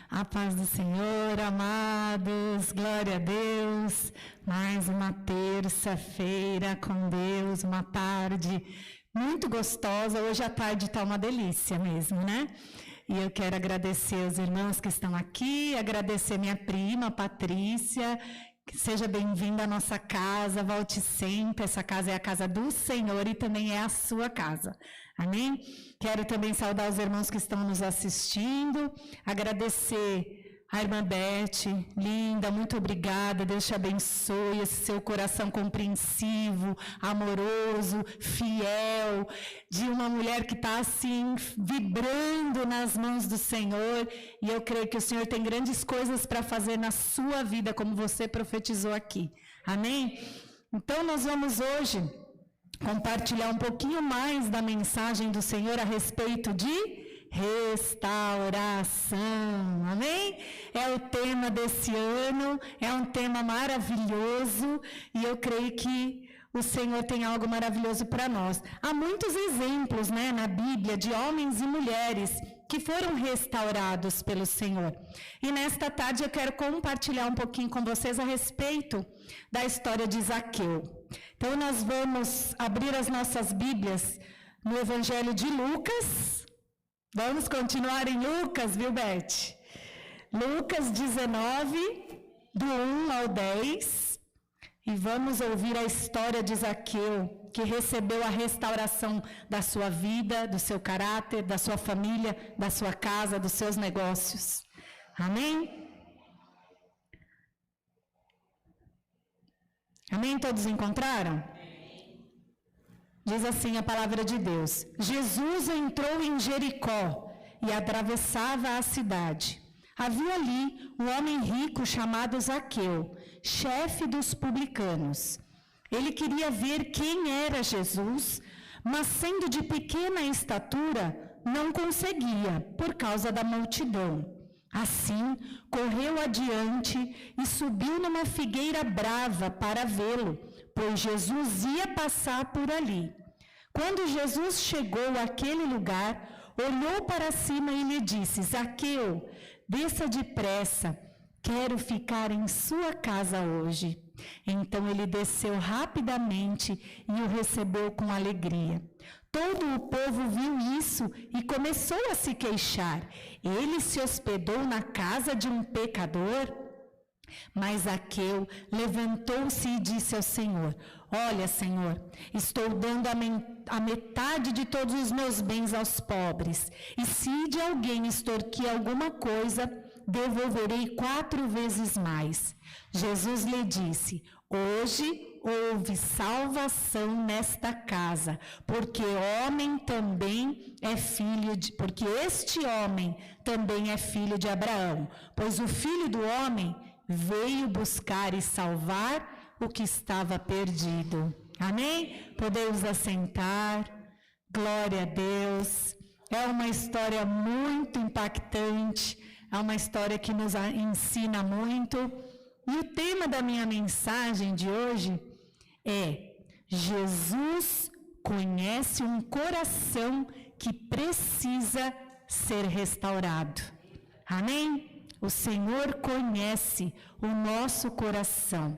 A paz do Senhor, amados, glória a Deus. Mais uma terça-feira com Deus, uma tarde muito gostosa. Hoje à tarde está uma delícia mesmo, né? E eu quero agradecer os irmãos que estão aqui, agradecer minha prima, Patrícia. Seja bem-vinda à nossa casa, volte sempre. Essa casa é a casa do Senhor e também é a sua casa. Amém? Quero também saudar os irmãos que estão nos assistindo, agradecer a irmã Beth, linda, muito obrigada, Deus te abençoe, esse seu coração compreensivo, amoroso, fiel, de uma mulher que está assim, vibrando nas mãos do Senhor, e eu creio que o Senhor tem grandes coisas para fazer na sua vida, como você profetizou aqui, amém? Então nós vamos hoje compartilhar um pouquinho mais da mensagem do Senhor a respeito de restauração, amém? É o tema desse ano, é um tema maravilhoso e eu creio que o Senhor tem algo maravilhoso para nós. Há muitos exemplos, né, na Bíblia de homens e mulheres que foram restaurados pelo Senhor. E nesta tarde eu quero compartilhar um pouquinho com vocês a respeito da história de Zaqueu. Então nós vamos abrir as nossas Bíblias no Evangelho de Lucas. Vamos continuar em Lucas, viu, Beth? Lucas 19, do 1 ao 10. E vamos ouvir a história de Zaqueu, que recebeu a restauração da sua vida, do seu caráter, da sua família, da sua casa, dos seus negócios. Amém? Amém? Todos encontraram? Diz assim a palavra de Deus: Jesus entrou em Jericó e atravessava a cidade. Havia ali um homem rico chamado Zaqueu, chefe dos publicanos. Ele queria ver quem era Jesus, mas sendo de pequena estatura, não conseguia, por causa da multidão. Assim, correu adiante e subiu numa figueira brava para vê-lo, pois Jesus ia passar por ali. Quando Jesus chegou àquele lugar, olhou para cima e lhe disse: Zaqueu, desça depressa, quero ficar em sua casa hoje. Então ele desceu rapidamente e o recebeu com alegria. Todo o povo viu isso e começou a se queixar. Ele se hospedou na casa de um pecador? Mas Zaqueu levantou-se e disse ao Senhor: Olha, Senhor, estou dando a metade de todos os meus bens aos pobres, e se de alguém extorquir alguma coisa, devolverei 4 vezes mais. Jesus lhe disse: Hoje houve salvação nesta casa, porque este homem também é filho de Abraão, pois o Filho do Homem veio buscar e salvar o que estava perdido. Amém? Podemos assentar. Glória a Deus. É uma história muito impactante, é uma história que nos ensina muito. E o tema da minha mensagem de hoje é: Jesus conhece um coração que precisa ser restaurado. Amém? O Senhor conhece o nosso coração.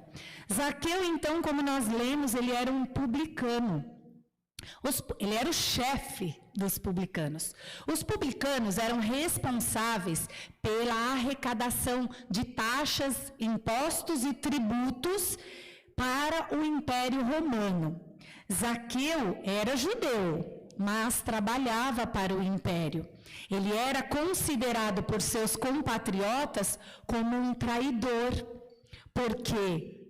Zaqueu, então, como nós lemos, ele era um publicano. Ele era o chefe dos publicanos. Os publicanos eram responsáveis pela arrecadação de taxas, impostos e tributos para o Império Romano. Zaqueu era judeu, mas trabalhava para o Império. Ele era considerado por seus compatriotas como um traidor, porque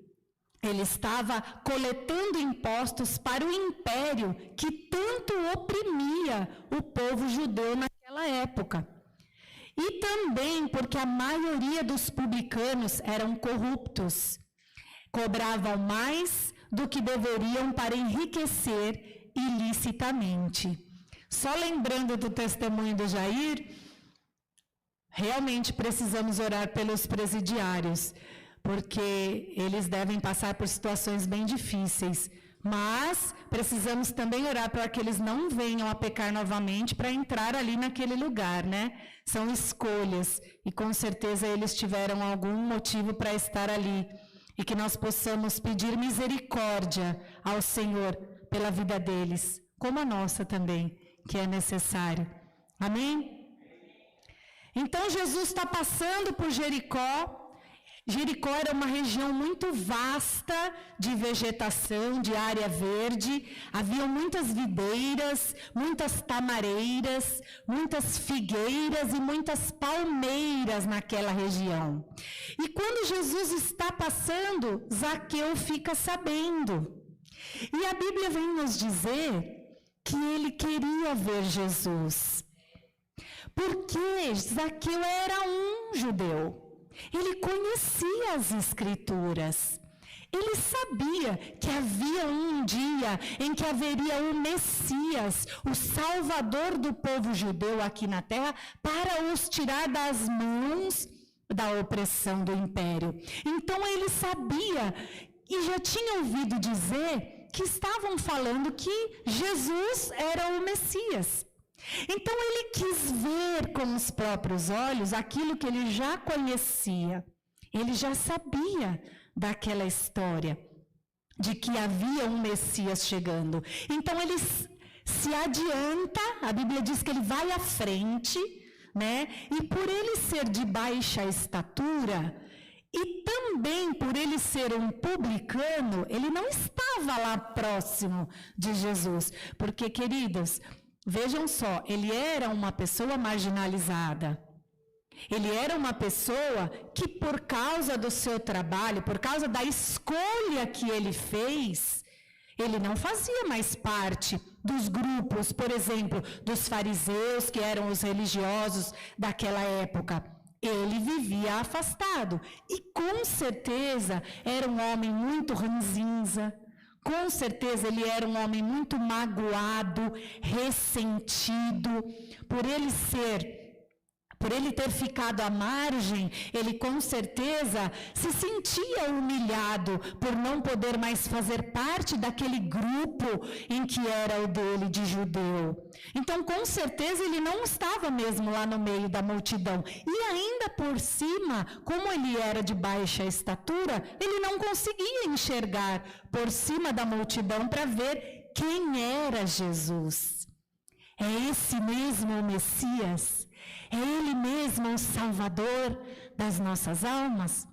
ele estava coletando impostos para o Império que tanto oprimia o povo judeu naquela época. E também porque a maioria dos publicanos eram corruptos, cobravam mais do que deveriam para enriquecer ilicitamente. Só lembrando do testemunho do Jair, realmente precisamos orar pelos presidiários, porque eles devem passar por situações bem difíceis, Mas precisamos também orar para que eles não venham a pecar novamente para entrar ali naquele lugar, né? São escolhas e com certeza eles tiveram algum motivo para estar ali. E que nós possamos pedir misericórdia ao Senhor pela vida deles, como a nossa também, que é necessário. Amém? Então Jesus está passando por Jericó. Jericó era uma região muito vasta de vegetação, de área verde. Havia muitas videiras, muitas tamareiras, muitas figueiras e muitas palmeiras naquela região. E quando Jesus está passando, Zaqueu fica sabendo. E a Bíblia vem nos dizer que ele queria ver Jesus. Porque Zaqueu era um judeu. Ele conhecia as Escrituras. Ele sabia que havia um dia em que haveria o Messias, o Salvador do povo judeu aqui na terra, para os tirar das mãos da opressão do império. Então ele sabia e já tinha ouvido dizer que estavam falando que Jesus era o Messias. Então ele quis ver com os próprios olhos aquilo que ele já conhecia. Ele já sabia daquela história de que havia um Messias chegando. Então ele se adianta, a Bíblia diz que ele vai à frente, né? E por ele ser de baixa estatura e também por ele ser um publicano, ele não estava lá próximo de Jesus. Porque, queridos, vejam só, ele era uma pessoa marginalizada. Ele era uma pessoa que, por causa do seu trabalho, por causa da escolha que ele fez, ele não fazia mais parte dos grupos, por exemplo, dos fariseus, que eram os religiosos daquela época. Ele vivia afastado e, com certeza, era um homem muito ranzinza. Com certeza ele era um homem muito magoado, ressentido, por ele ter ficado à margem. Ele com certeza se sentia humilhado por não poder mais fazer parte daquele grupo em que era o dele de judeu. Então, com certeza, ele não estava mesmo lá no meio da multidão. E ainda por cima, como ele era de baixa estatura, ele não conseguia enxergar por cima da multidão para ver quem era Jesus. É esse mesmo o Messias? É Ele mesmo o Salvador das nossas almas?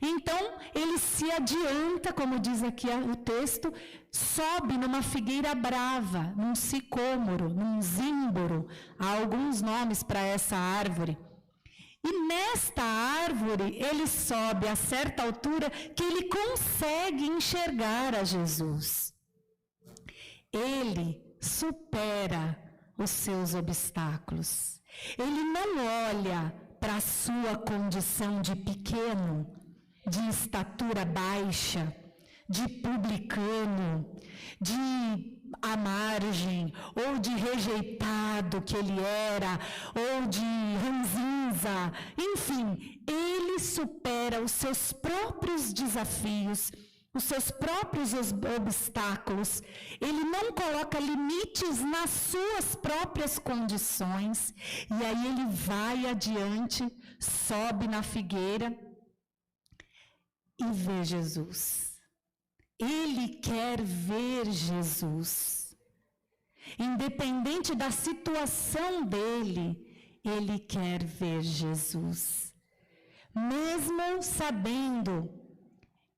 Então, ele se adianta, como diz aqui o texto, sobe numa figueira brava, num sicômoro, num zimbro. Há alguns nomes para essa árvore. E nesta árvore, ele sobe a certa altura que ele consegue enxergar a Jesus. Ele supera os seus obstáculos. Ele não olha para a sua condição de pequeno, de estatura baixa, de publicano, de à margem, ou de rejeitado que ele era, ou de ranzinza. Enfim, ele supera os seus próprios desafios, os seus próprios obstáculos. Ele não coloca limites nas suas próprias condições. E aí ele vai adiante, sobe na figueira e vê Jesus. Ele quer ver Jesus. Independente da situação dele, ele quer ver Jesus. Mesmo sabendo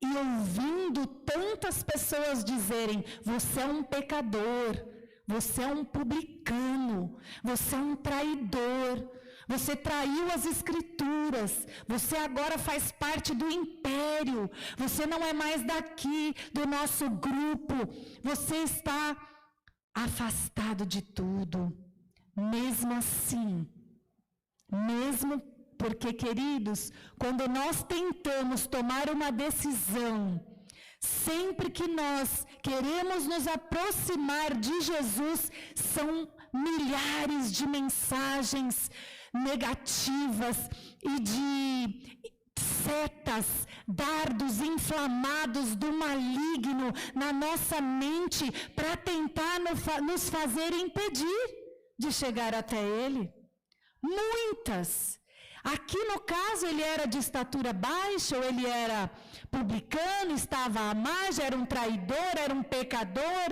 e ouvindo tantas pessoas dizerem: você é um pecador, você é um publicano, você é um traidor, você traiu as Escrituras, você agora faz parte do império, você não é mais daqui, do nosso grupo, você está afastado de tudo. Mesmo assim, porque, queridos, quando nós tentamos tomar uma decisão, sempre que nós queremos nos aproximar de Jesus, são milhares de mensagens negativas e de setas, dardos inflamados do maligno na nossa mente para tentar nos fazer impedir de chegar até Ele. Muitas. Aqui no caso ele era de estatura baixa, ou ele era publicano, estava à margem, era um traidor, era um pecador.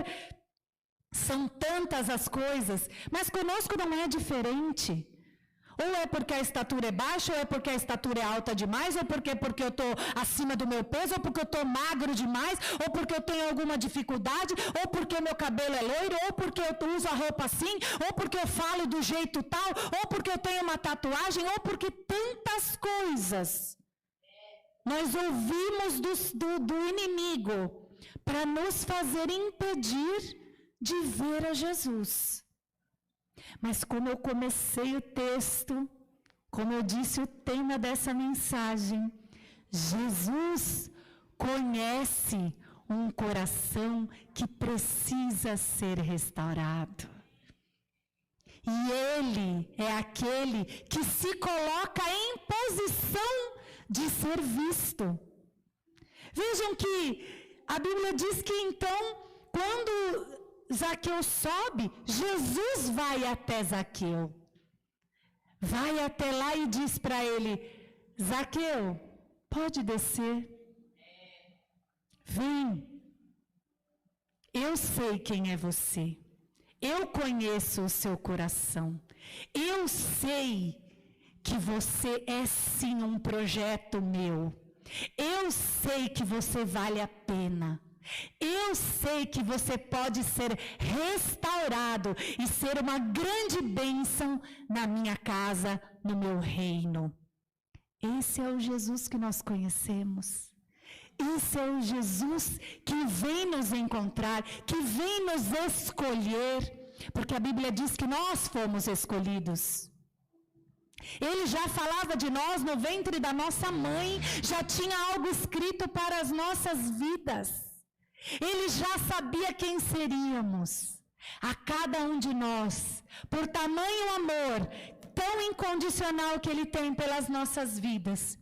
São tantas as coisas, mas conosco não é diferente. Ou é porque a estatura é baixa, ou é porque a estatura é alta demais, ou porque eu estou acima do meu peso, ou porque eu estou magro demais, ou porque eu tenho alguma dificuldade, ou porque meu cabelo é loiro, ou porque eu uso a roupa assim, ou porque eu falo do jeito tal, ou porque eu tenho uma tatuagem, ou porque tantas coisas nós ouvimos do inimigo para nos fazer impedir de ver a Jesus. Mas como eu comecei o texto, como eu disse o tema dessa mensagem, Jesus conhece um coração que precisa ser restaurado. E Ele é aquele que se coloca em posição de ser visto. Vejam que a Bíblia diz que então, quando Zaqueu sobe, Jesus vai até Zaqueu. Vai até lá e diz para ele: Zaqueu, pode descer. Vem. Eu sei quem é você. Eu conheço o seu coração. Eu sei que você é sim um projeto meu. Eu sei que você vale a pena. Eu sei que você pode ser restaurado e ser uma grande bênção na minha casa, no meu reino. Esse é o Jesus que nós conhecemos. Esse é o Jesus que vem nos encontrar, que vem nos escolher, porque a Bíblia diz que nós fomos escolhidos. Ele já falava de nós no ventre da nossa mãe, já tinha algo escrito para as nossas vidas. Ele já sabia quem seríamos, a cada um de nós, por tamanho amor tão incondicional que Ele tem pelas nossas vidas.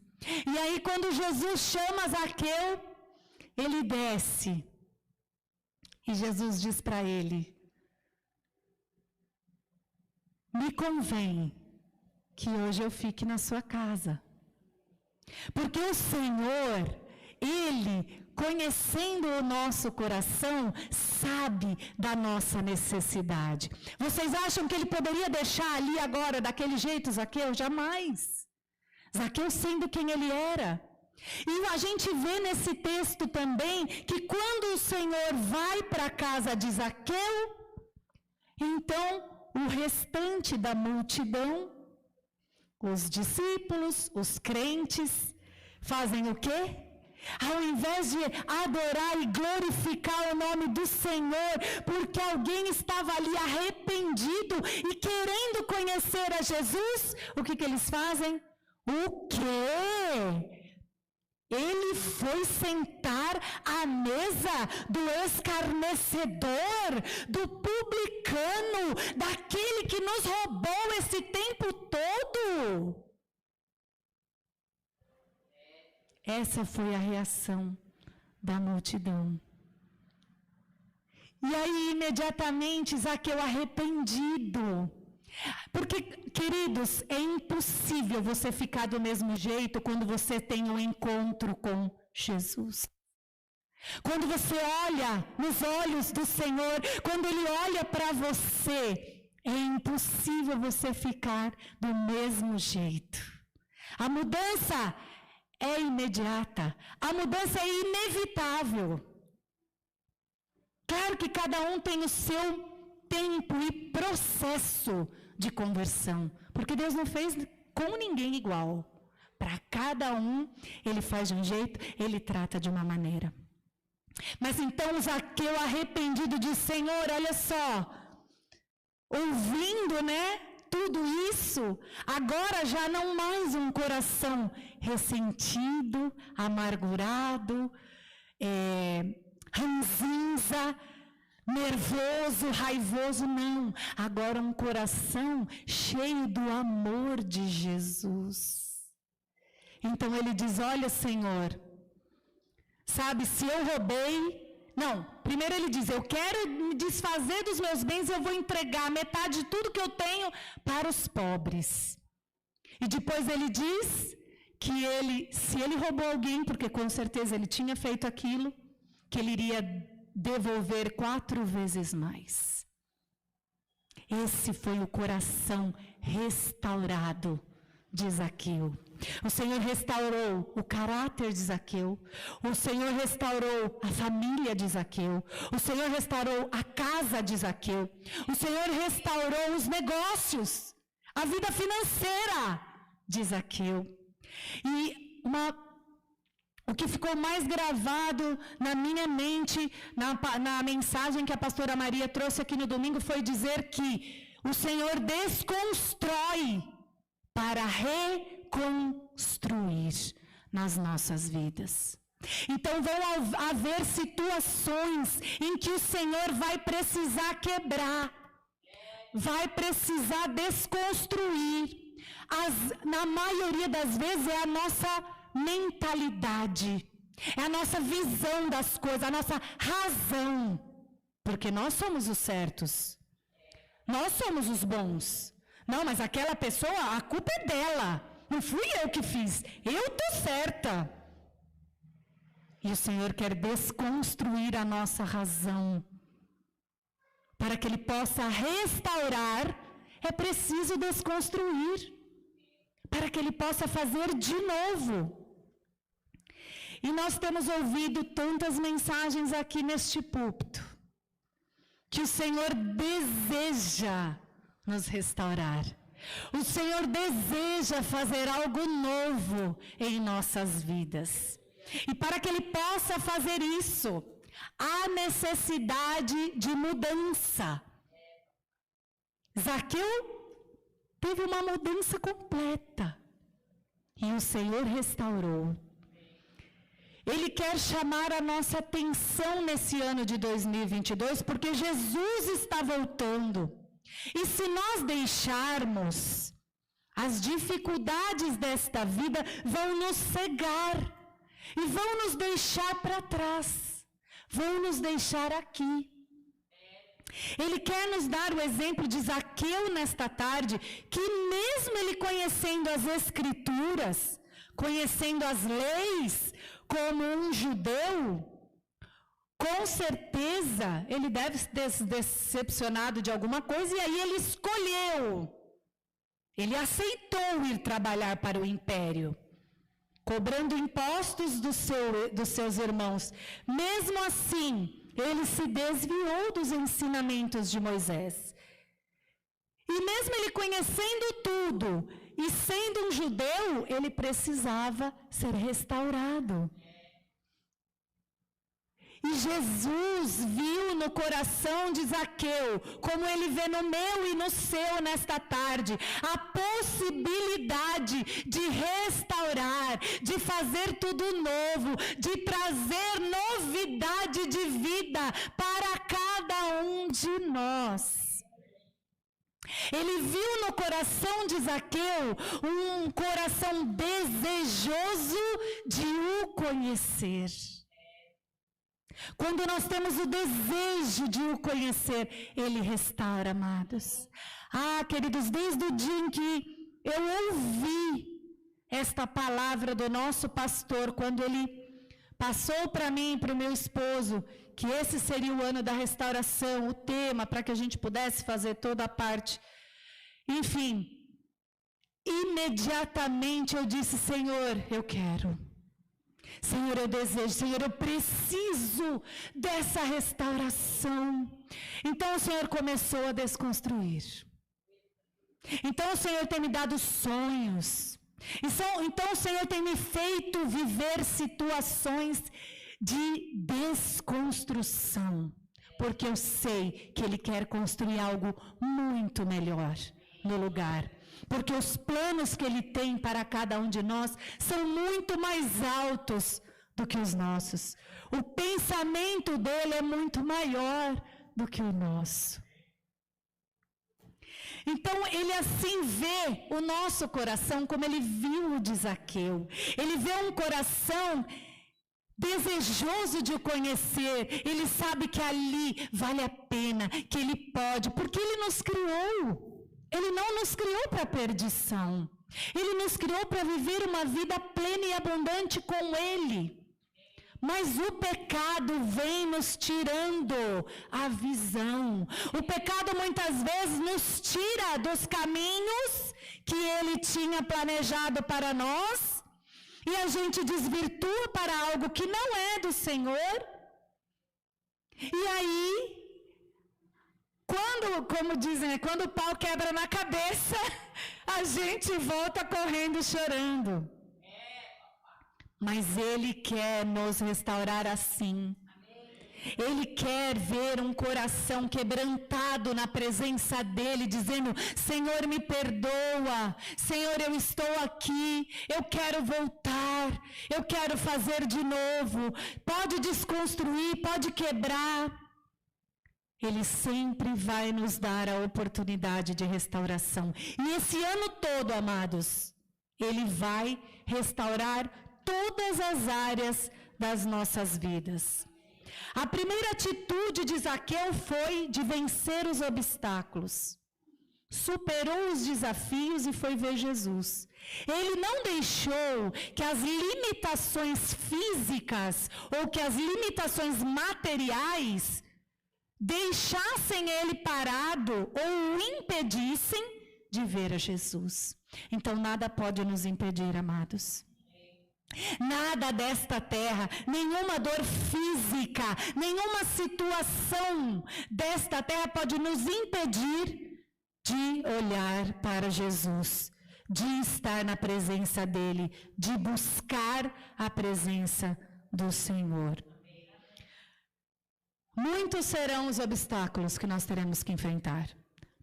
E aí quando Jesus chama Zaqueu, ele desce. E Jesus diz para ele: me convém que hoje eu fique na sua casa. Porque o Senhor, Ele, conhecendo o nosso coração, sabe da nossa necessidade. Vocês acham que Ele poderia deixar ali agora daquele jeito Zaqueu? Jamais. Zaqueu sendo quem ele era. E a gente vê nesse texto também que quando o Senhor vai para a casa de Zaqueu, então o restante da multidão, os discípulos, os crentes, fazem o quê? Ao invés de adorar e glorificar o nome do Senhor, porque alguém estava ali arrependido e querendo conhecer a Jesus, o que eles fazem? O quê? Ele foi sentar à mesa do escarnecedor, do publicano, daquele que nos roubou esse tempo todo. Essa foi a reação da multidão. E aí, imediatamente, Zaqueu arrependido. Porque, queridos, é impossível você ficar do mesmo jeito quando você tem um encontro com Jesus. Quando você olha nos olhos do Senhor, quando Ele olha para você, é impossível você ficar do mesmo jeito. A mudança é imediata, a mudança é inevitável. Claro que cada um tem o seu tempo e processo de conversão, porque Deus não fez com ninguém igual. Para cada um, Ele faz de um jeito, Ele trata de uma maneira. Mas então Zaqueu arrependido diz: Senhor, olha só, ouvindo, tudo isso, agora já não mais um coração ressentido, amargurado, ranzinza, nervoso, raivoso, não. Agora um coração cheio do amor de Jesus. Então ele diz: olha, Senhor, sabe, se eu roubei... Não, primeiro ele diz: eu quero me desfazer dos meus bens, eu vou entregar metade de tudo que eu tenho para os pobres. E depois ele diz que se ele roubou alguém, porque com certeza ele tinha feito aquilo, que ele iria devolver 4 vezes mais. Esse foi o coração restaurado de Zaqueu. O Senhor restaurou o caráter de Zaqueu. O Senhor restaurou a família de Zaqueu. O Senhor restaurou a casa de Zaqueu. O Senhor restaurou os negócios, a vida financeira de Zaqueu. E o que ficou mais gravado na minha mente, na mensagem que a pastora Maria trouxe aqui no domingo, foi dizer que o Senhor desconstrói para reconstruir nas nossas vidas. Então vão haver situações em que o Senhor vai precisar quebrar, vai precisar desconstruir. Na maioria das vezes é a nossa mentalidade, é a nossa visão das coisas, a nossa razão, porque nós somos os certos, nós somos os bons. Não, mas aquela pessoa, a culpa é dela, não fui eu que fiz, eu estou certa. E o Senhor quer desconstruir a nossa razão. Para que Ele possa restaurar, é preciso desconstruir. Para que Ele possa fazer de novo. E nós temos ouvido tantas mensagens aqui neste púlpito, que o Senhor deseja nos restaurar. O Senhor deseja fazer algo novo em nossas vidas. E para que Ele possa fazer isso, há necessidade de mudança. Zaqueu teve uma mudança completa. E o Senhor restaurou. Ele quer chamar a nossa atenção nesse ano de 2022, porque Jesus está voltando. E se nós deixarmos, as dificuldades desta vida vão nos cegar. E vão nos deixar para trás. Vão nos deixar aqui. Ele quer nos dar o exemplo de Zaqueu nesta tarde, que mesmo ele conhecendo as Escrituras, conhecendo as leis, como um judeu, com certeza ele deve ser decepcionado de alguma coisa, e aí ele escolheu, ele aceitou ir trabalhar para o império, cobrando impostos dos seus irmãos. Mesmo assim, ele se desviou dos ensinamentos de Moisés. E mesmo ele conhecendo tudo e sendo um judeu, ele precisava ser restaurado. E Jesus viu no coração de Zaqueu, como ele vê no meu e no seu nesta tarde, a possibilidade de restaurar, de fazer tudo novo, de trazer novidade de vida para cada um de nós. Ele viu no coração de Zaqueu um coração desejoso de o conhecer. Quando nós temos o desejo de o conhecer, Ele restaura, amados. Queridos, desde o dia em que eu ouvi esta palavra do nosso pastor, quando ele passou para mim e para o meu esposo, que esse seria o ano da restauração, o tema, para que a gente pudesse fazer toda a parte. Enfim, imediatamente eu disse: Senhor, eu quero. Senhor, eu desejo, Senhor, eu preciso dessa restauração. Então o Senhor começou a desconstruir. Então o Senhor tem me dado sonhos. Então o Senhor tem me feito viver situações de desconstrução. Porque eu sei que Ele quer construir algo muito melhor no lugar. Porque os planos que Ele tem para cada um de nós são muito mais altos do que os nossos. O pensamento dEle é muito maior do que o nosso. Então, ele assim vê o nosso coração como ele viu o de Zaqueu. Ele vê um coração desejoso de o conhecer. Ele sabe que ali vale a pena, que ele pode, porque ele nos criou. Ele não nos criou para perdição. Ele nos criou para viver uma vida plena e abundante com ele. Mas o pecado vem nos tirando a visão. O pecado muitas vezes nos tira dos caminhos que ele tinha planejado para nós, e a gente desvirtua para algo que não é do Senhor. E aí, como dizem, quando o pau quebra na cabeça, a gente volta correndo chorando. Mas ele quer nos restaurar assim. Ele quer ver um coração quebrantado na presença dele, dizendo: Senhor, me perdoa. Senhor, eu estou aqui. Eu quero voltar. Eu quero fazer de novo. Pode desconstruir, pode quebrar. Ele sempre vai nos dar a oportunidade de restauração. E esse ano todo, amados, ele vai restaurar todas as áreas das nossas vidas. A primeira atitude de Zaqueu foi de vencer os obstáculos. Superou os desafios e foi ver Jesus. Ele não deixou que as limitações físicas ou que as limitações materiais deixassem ele parado ou o impedissem de ver a Jesus. Então nada pode nos impedir, amados. Nada desta terra, nenhuma dor física, nenhuma situação desta terra pode nos impedir de olhar para Jesus, de estar na presença dele, de buscar a presença do Senhor. Muitos serão os obstáculos que nós teremos que enfrentar,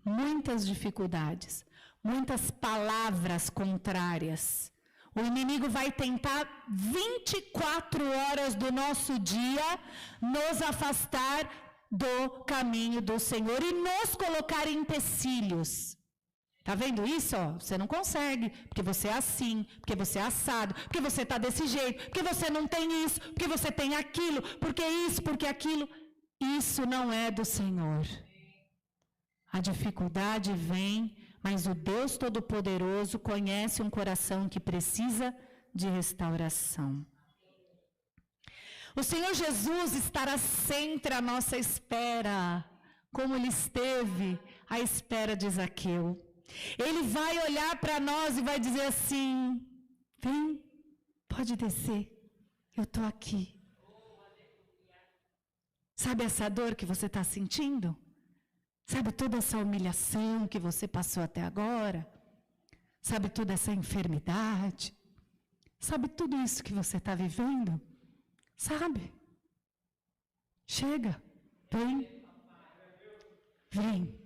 muitas dificuldades, muitas palavras contrárias. O inimigo vai tentar 24 horas do nosso dia nos afastar do caminho do Senhor e nos colocar em empecilhos. Tá vendo isso? Ó? Você não consegue, porque você é assim, porque você é assado, porque você está desse jeito, porque você não tem isso, porque você tem aquilo, porque isso, porque aquilo. Isso não é do Senhor. A dificuldade vem, mas o Deus Todo-Poderoso conhece um coração que precisa de restauração. O Senhor Jesus estará sempre à nossa espera, como Ele esteve à espera de Zaqueu. Ele vai olhar para nós e vai dizer assim: vem, pode descer, eu estou aqui. Sabe essa dor que você está sentindo? Sabe toda essa humilhação que você passou até agora? Sabe toda essa enfermidade? Sabe tudo isso que você está vivendo? Sabe? Chega, vem. Vem,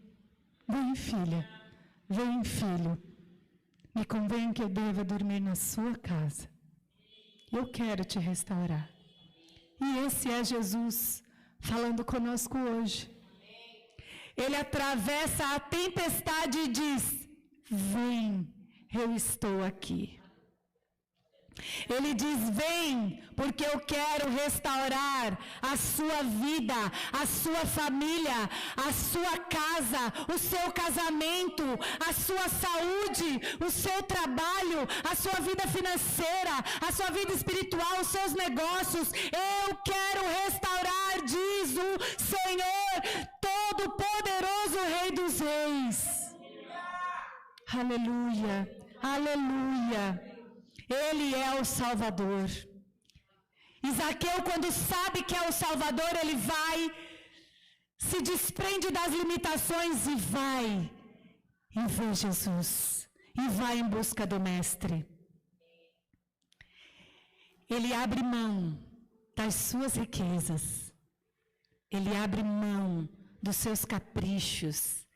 vem, filha, vem, filho. Me convém que eu deva dormir na sua casa. Eu quero te restaurar. E esse é Jesus falando conosco hoje. Ele atravessa a tempestade e diz: vem, eu estou aqui. Ele diz: vem, porque eu quero restaurar a sua vida, a sua família, a sua casa, o seu casamento, a sua saúde, o seu trabalho, a sua vida financeira, a sua vida espiritual, os seus negócios. Eu quero restaurar, diz o Senhor Todo-Poderoso, Rei dos Reis. Aleluia, aleluia. Ele é o Salvador. Zaqueu, quando sabe que é o Salvador, ele vai, se desprende das limitações e vai e vê Jesus. E vai em busca do Mestre. Ele abre mão das suas riquezas. Ele abre mão dos seus caprichos.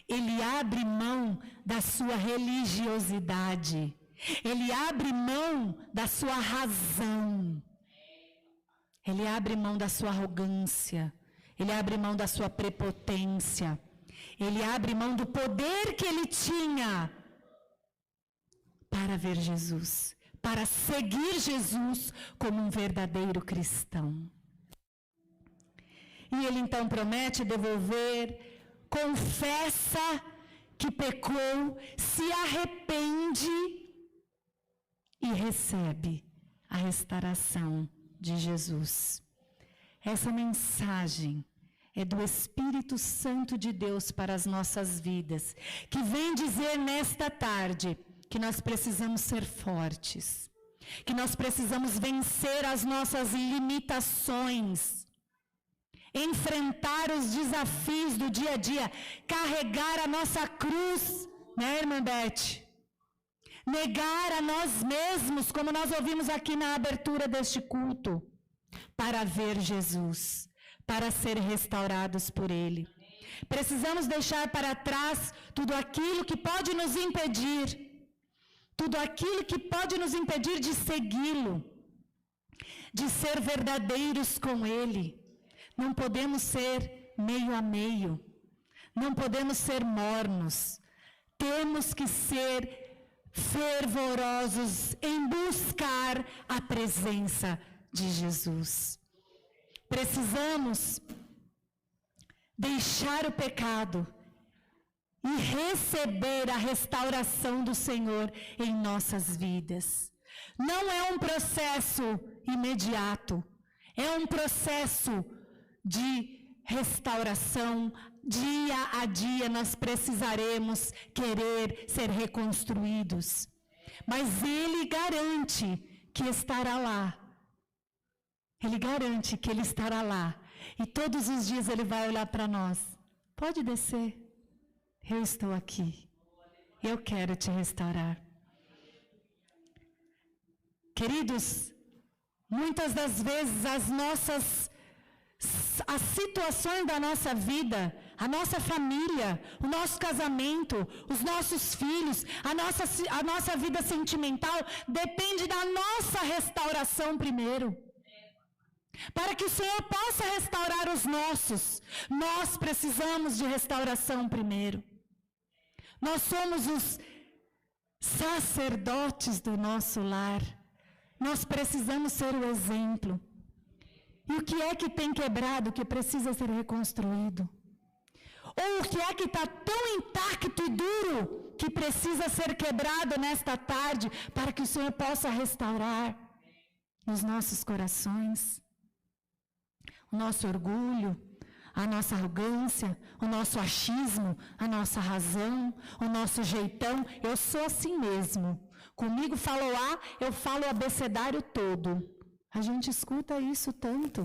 Ele abre mão da sua religiosidade. Ele abre mão da sua razão. Ele abre mão da sua arrogância. Ele abre mão da sua prepotência. ele abre mão do poder que ele tinha para ver Jesus, para seguir Jesus como um verdadeiro cristão. E ele então promete devolver, confessa que pecou, se arrepende e recebe a restauração de Jesus. Essa mensagem é do Espírito Santo de Deus para as nossas vidas, que vem dizer nesta tarde que nós precisamos ser fortes, que nós precisamos vencer as nossas limitações, enfrentar os desafios do dia a dia, carregar a nossa cruz, né, irmã Beth? Negar a nós mesmos, como nós ouvimos aqui na abertura deste culto, para ver Jesus, para ser restaurados por Ele. Precisamos deixar para trás tudo aquilo que pode nos impedir, tudo aquilo que pode nos impedir de segui-lo, de ser verdadeiros com Ele. Não podemos ser meio a meio, não podemos ser mornos, temos que ser fervorosos em buscar a presença de Jesus. Precisamos deixar o pecado e receber a restauração do Senhor em nossas vidas. Não é um processo imediato, é um processo de restauração. Dia a dia nós precisaremos querer ser reconstruídos. Mas Ele garante que estará lá. Ele garante que Ele estará lá. E todos os dias Ele vai olhar para nós. Pode descer. Eu estou aqui. Eu quero te restaurar. Queridos, muitas das vezes as situações da nossa vida, a nossa família, o nosso casamento, os nossos filhos, a nossa vida sentimental, depende da nossa restauração primeiro. Para que o Senhor possa restaurar os nossos, nós precisamos de restauração primeiro. Nós somos os sacerdotes do nosso lar. Nós precisamos ser o exemplo. E o que é que tem quebrado, que precisa ser reconstruído? Ou o que é que está tão intacto e duro, que precisa ser quebrado nesta tarde, para que o Senhor possa restaurar nos nossos corações? O nosso orgulho, a nossa arrogância, o nosso achismo, a nossa razão, o nosso jeitão. Eu sou assim mesmo. Comigo falou A, eu falo o abecedário todo. A gente escuta isso tanto.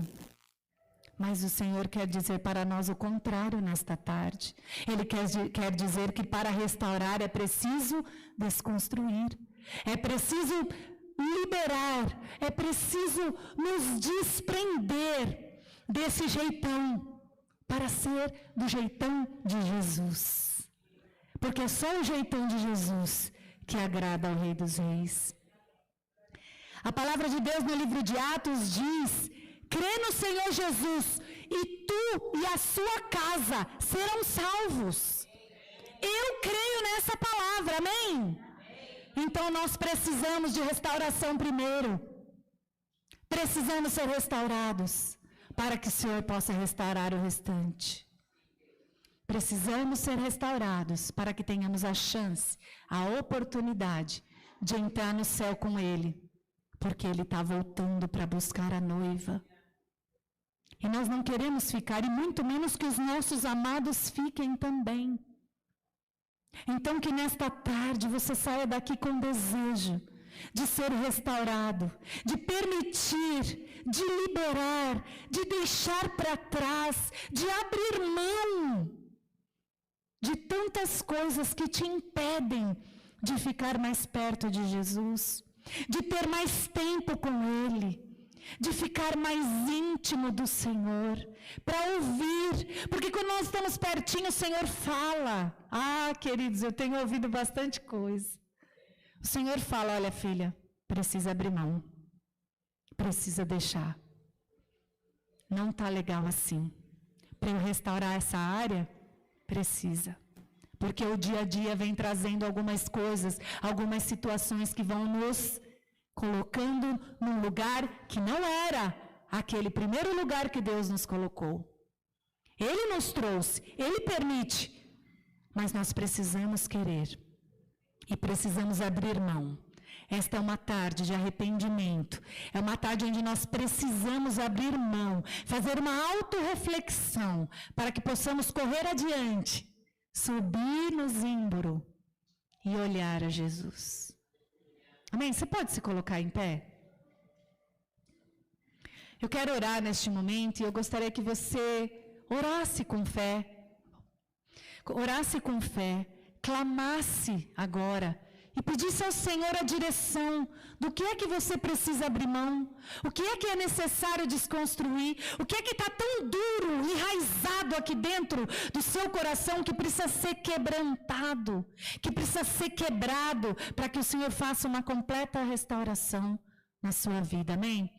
Mas o Senhor quer dizer para nós o contrário nesta tarde. Ele quer dizer que para restaurar é preciso desconstruir. É preciso liberar. É preciso nos desprender desse jeitão para ser do jeitão de Jesus. Porque é só o jeitão de Jesus que agrada ao Rei dos Reis. A palavra de Deus no livro de Atos diz: crê no Senhor Jesus e tu e a sua casa serão salvos. Eu creio nessa palavra, amém? Então nós precisamos de restauração primeiro. Precisamos ser restaurados para que o Senhor possa restaurar o restante. Precisamos ser restaurados para que tenhamos a chance, a oportunidade de entrar no céu com Ele. Porque Ele está voltando para buscar a noiva. E nós não queremos ficar, e muito menos que os nossos amados fiquem também. Então que nesta tarde você saia daqui com desejo de ser restaurado, de permitir, de liberar, de deixar para trás, de abrir mão de tantas coisas que te impedem de ficar mais perto de Jesus, de ter mais tempo com Ele, de ficar mais íntimo do Senhor, para ouvir, porque quando nós estamos pertinho, o Senhor fala. Ah, queridos, eu tenho ouvido bastante coisa. O Senhor fala: olha, filha, precisa abrir mão, precisa deixar. Não está legal assim. Para eu restaurar essa área, Precisa. Porque o dia a dia vem trazendo algumas coisas, algumas situações que vão nos colocando num lugar que não era aquele primeiro lugar que Deus nos colocou. Ele nos trouxe, Ele permite, mas nós precisamos querer e precisamos abrir mão. Esta é uma tarde de arrependimento, é uma tarde onde nós precisamos abrir mão, fazer uma autorreflexão para que possamos correr adiante, subir no zimbro e olhar a Jesus. Amém? Você pode se colocar em pé? Eu quero orar neste momento e eu gostaria que você orasse com fé, clamasse agora e pedisse ao Senhor a direção do que é que você precisa abrir mão, o que é que é necessário desconstruir, o que é que está tão duro, enraizado aqui dentro do seu coração que precisa ser quebrantado, que precisa ser quebrado para que o Senhor faça uma completa restauração na sua vida, amém?